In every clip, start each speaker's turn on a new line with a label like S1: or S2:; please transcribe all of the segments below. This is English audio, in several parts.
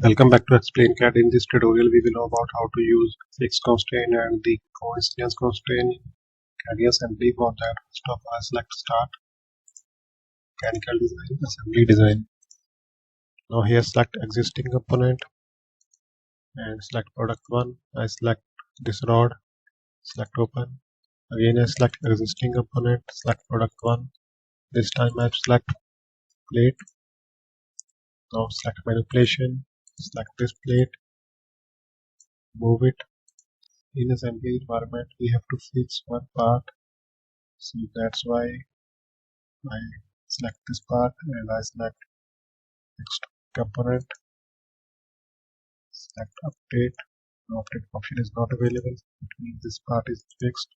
S1: Welcome back to Explain Cat. In this tutorial, we will know about how to use fixed constraint and the coincidence constraint in Catia assembly. For that, first of all, select Start, Mechanical Design, Assembly Design. Now here select Existing Component and select Product 1. I select this rod, select Open. Again I select Existing Component, select Product 1. This time I select Plate. Now select Manipulation, select this plate, move it. In assembly environment, we have to fix one part, so that's why I select this part and I select next component, select update. The update option is not available, it means this part is fixed.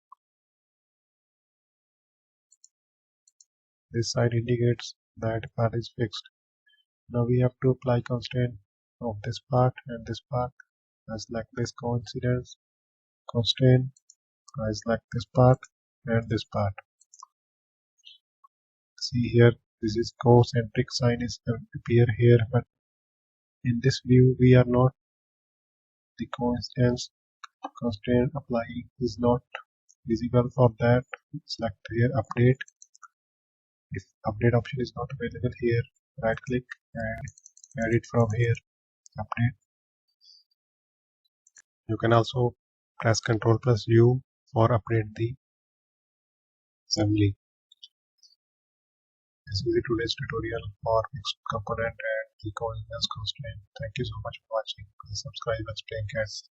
S1: This sign indicates that part is fixed. Now we have to apply constraint of this part and this part. I select this coincidence constraint, I select this part and this part. See here, this is concentric sign is appear here, but in this view we are not, the coincidence constraint applying is not visible. For that, select here update. If update option is not available here, right click and add it from here, update. You can also press Ctrl plus U for update the assembly. This is today's tutorial for fixed component and the coincidence constraint. Thank you so much for watching. Please subscribe and Explain Cats.